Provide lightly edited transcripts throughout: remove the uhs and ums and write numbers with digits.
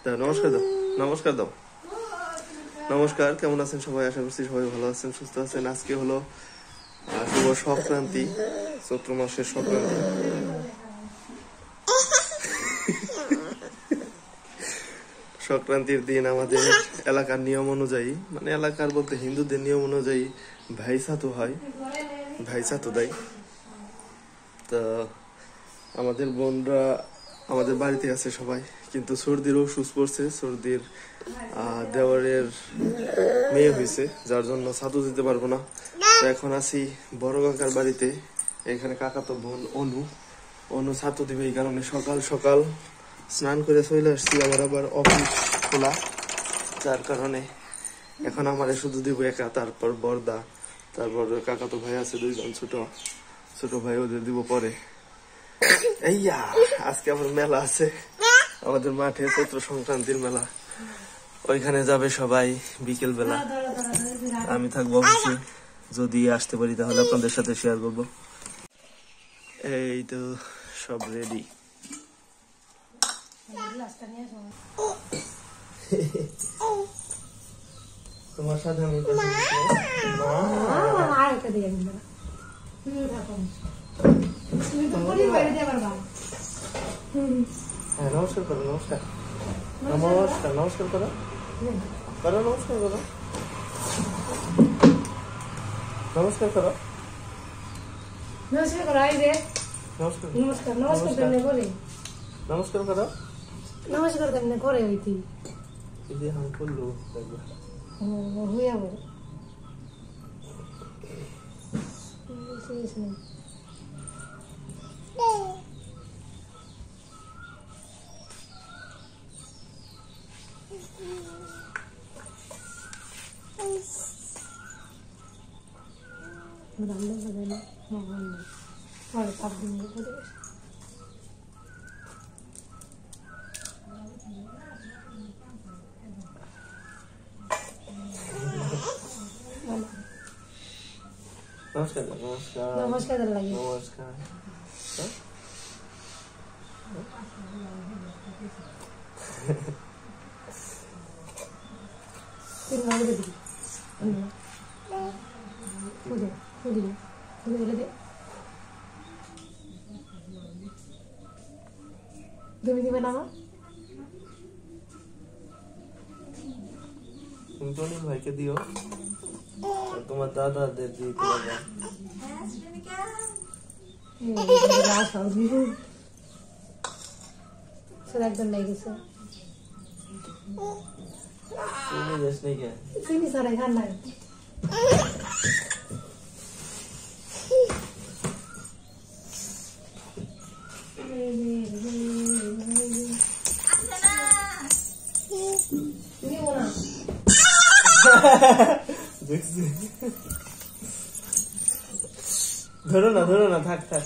নমস্কার দাও, নমস্কার দাও, নমস্কার। কেমন আছেন সবাই? আশা করছি সবাই ভালো আছেন, সুস্থ আছেন। আজকে হলো শুভ সংক্রান্তি, চৈত্র মাসের সংক্রান্তি। সংক্রান্তির দিন আমাদের এলাকার নিয়ম অনুযায়ী, মানে এলাকার বলতে হিন্দুদের নিয়ম অনুযায়ী ভাই ছাতু হয়, ভাই ছাতু দেয়। তা আমাদের বোনরা আমাদের বাড়িতে আছে সবাই, কিন্তু সর্দির ওষুধ পড়ছে। সর্দির দেওয়ারের মেয়ে হয়েছে, যার জন্য ছাতু দিতে পারবো না। তো এখন আছি বড় কাকার বাড়িতে। এখানে কাকা তো বোন অনু ছাতু দিবে, এই কারণে সকাল সকাল স্নান করে চলে আসছি। আমার আবার অফিস খোলা, যার কারণে এখন আমারে শুধু দিব একা, তারপর বর্দা, তারপর কাকা তো ভাই আছে দুইজন, ছোট ভাই, ওদের দিব পরে। এইয়া আজকে আবার মেলা আছে আমাদের মাঠে, চৈত্র সংক্রান্তির মেলা। ওইখানে যাবে সবাই বিকেল বেলা। আমি থাকবো অফিসে, যদি আসতে পারি তাহলে আপনাদের সাথে শেয়ার করবো। এই তো সব রেডি। তোমার সাথে আমি নমস্কার করো, নমস্কার নমস্কার নমস্কার করো, করো নমস্কার করো, নমস্কার করো, নমস্কার করো। এই যে নমস্কার নমস্কার নমস্কার কেমনে করে, নমস্কার করো, নমস্কার কেমনে করে হইতি এই যে হাম করলো হইয়া বলে রান্না করে না পরে সব দিন করে নমস্কার নমস্কার নমস্কার লাগে নমস্কার। তিন মাস দিবি খুদে খুদি খুদে বলে দে তুমি দিবে না আমার তুমি তো অনিল ভাইকে দিও, তোমার দাদাদের দিয়ে দিবে। একদম লেগেছে তুমি যাস নাই কে? চিনি ছাড়াই খান নাই। ধরো না, ধরো না, থাক থাক,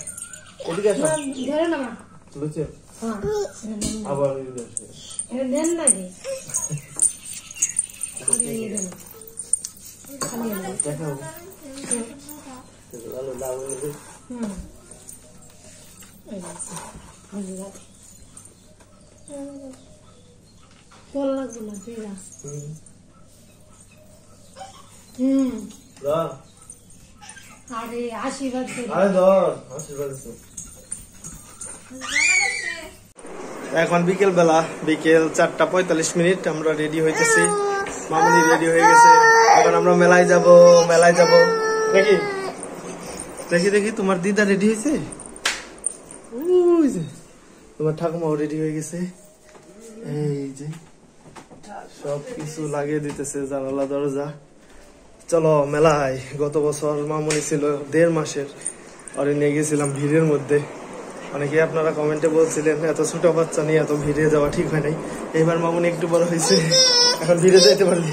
এদিকে আসো, ধরে না মা লুচে হ্যাঁ আবার এদিকে আসো। এটা দেন নাকি খালি দেখাও ভালো লাগবে। ভালো লাগছে না তুইরা আরে আশীর্বাদ এখন বিকেল বেলা, বিকেল 4:45। আমরা রেডি হইতেছি, মামুনি রেডি হয়ে গেছে। এখন আমরা মেলায় যাব, মেলায় যাব। দেখি দেখি দেখি তোমার দিদা রেডি হয়েছে, তোমার ঠাকুমাও রেডি হয়ে গেছে। এই যে সবকিছু লাগিয়ে দিতেছে, জানালা দরজা। চলো মেলায়। গত বছর মামুনি ছিল 1.5 মাসের, আর নিয়ে গেছিলাম ভিড়ের মধ্যে। অনেকে আপনারা কমেন্টে বলছিলেন এত ছোট বাচ্চা নিয়ে এত ভিড়ে যাওয়া ঠিক হয় নাই। এবার মামুনি একটু বড় হয়েছে, এখন ভিড়ে যাইতে পারবে।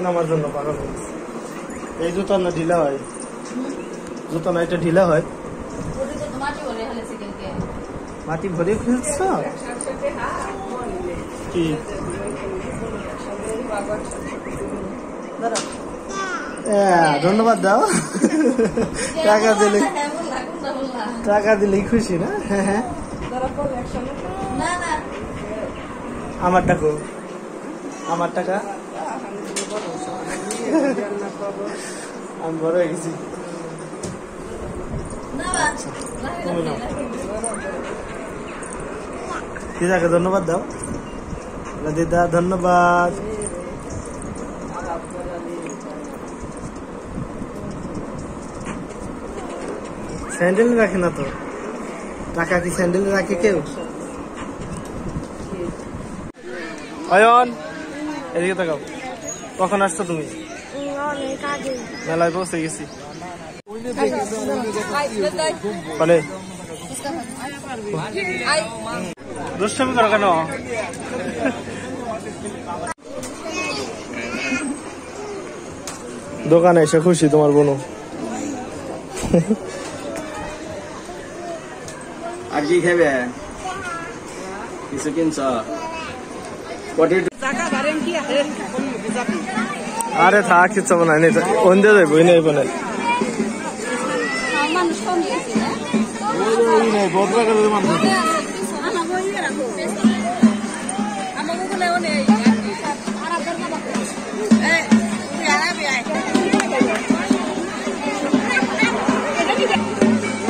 নামার জন্য পাগল হয়েছে। এই জুতা না ঢিলা হয়, জুতা না এটা ঢিলা হয়। মাটি ভরে ফেলছ কি? ধন্যবাদ দাও, টাকা দিলে খুশি না? হ্যাঁ হ্যাঁ আমার টাকা আমার টাকা আমি বড় হয়ে গেছি দিদাকে ধন্যবাদ দাও দিদা ধন্যবাদ স্যান্ডেল রাখে না তো টাকা কি স্যান্ডেল রাখে কেউ অয়ন এদিকে তাকাও কখন আসছো তুমি মেলায় পৌঁছে গেছি বলে দুষ্টামি করো কেন দোকানে এসে খুশি তোমার বোনু আর কি খাবে কিছু কিনছ আরে থাক কিছু বানাই নেই অন্ধে যাইব নেই বানাই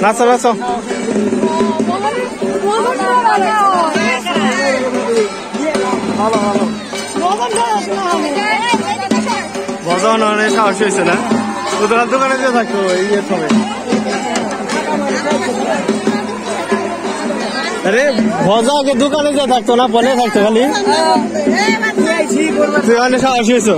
নাচো নাচো ভালো ভালো ভজন অনেক সাহস হয়েছে না কোথাও দোকানে দিয়ে থাকতো ইয়ে সময় আরে ভজাকে দোকানে দিয়ে থাকতো না পরে থাকতো খালি তুই অনেক সাহস হয়েছ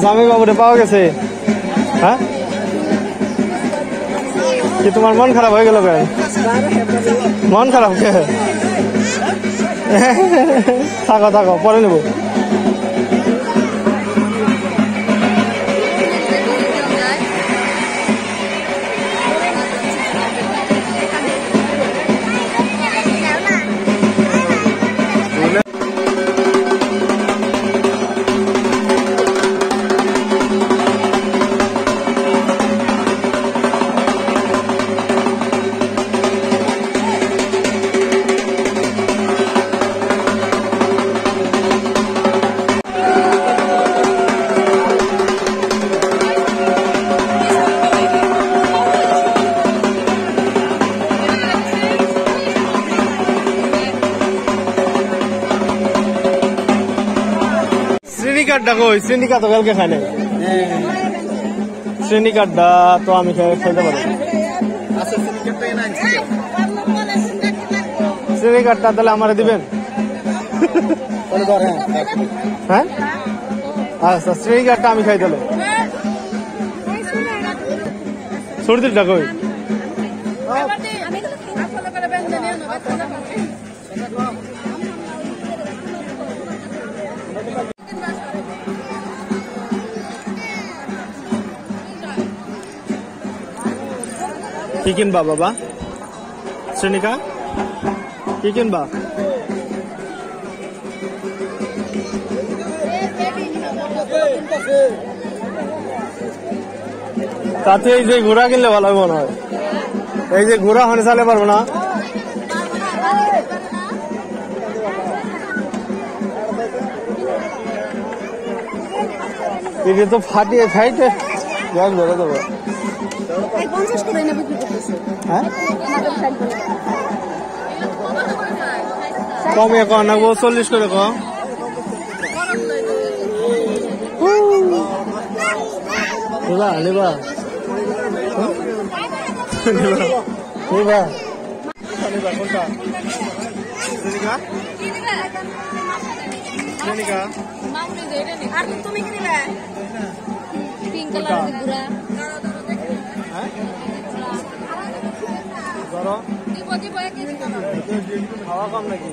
জামি বাবুরে পাওয়া গেছে হ্যাঁ কি তোমার মন খারাপ হয়ে গেল কেন মন খারাপ কে থাকো থাকো পরে নেবো শ্রেণীকার্ডটা কই শ্রেণীকা তো কালকে খাই নাই শ্রেণীকার্ডটা তো আমি খাইতে পারি শ্রেণীকার্ডটা তাহলে আমার দিবেন হ্যাঁ আচ্ছা শ্রেণীকার্ডটা আমি খাই তাহলে সর্দিটা কই কি কিনবা বাবা শ্রেণিকা কি কিনবা তাতে এই যে ঘোড়া কিনলে ভালো মনে হয়। এই যে ঘোড়া হনে চালে পারবো না। এটা তো ফাটিয়ে খাইতে গ্যাস ধরে দেবো। হ্যাঁ কমে কম না 40 করে কম। নিবা নিবা নিবা কোনটা তুমি কি নিবে? পিঙ্ক কালার গুড়া খাওয়া কম নাকি?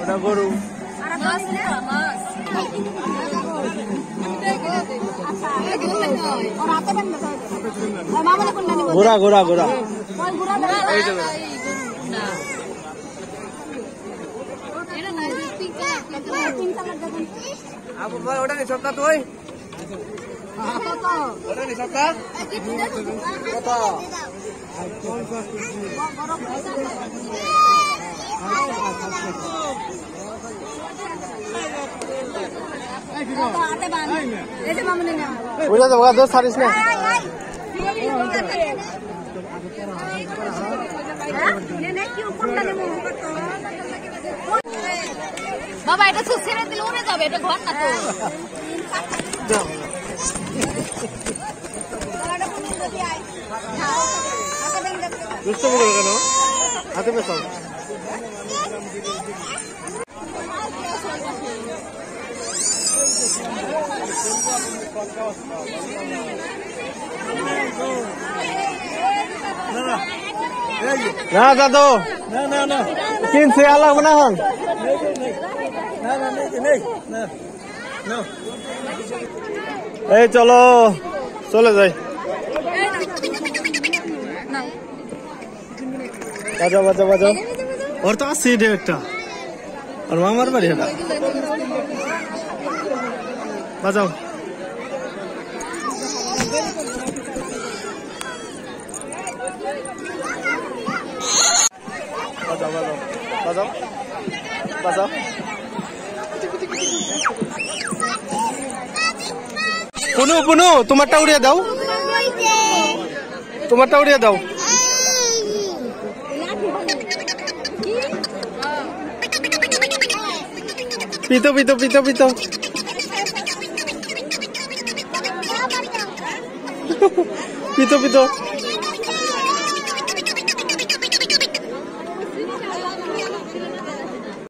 ওটা গরু। ঘোড়া ঘোড়া ঘোড়া ওটা নি সপ্তাহ তুই ওটা নি সপ্তাহ কত বুঝা যাবো দোষ ছাড়িস না। বাবা এটা তো ছেড়ে দিলে উড়ে যাবে, এটা ঘর না তো। দুষ্টমি করে কেন? হাতে পেছাও। না দাদু কিনছে আলাপ না হন। এই চলো চলে যাই। বাজাও বাজাও বাজাও। ওর তো আছে একটা, ওর মামার বাড়ি এটা। বাজাও বাজাও বাজাও বাজাও বাজাও। পুনু পুনু তোমারটা উড়িয়ে দাও, তোমারটা উড়িয়ে দাও। পিতো পিতো পিতো পিতো পিতো পিতো।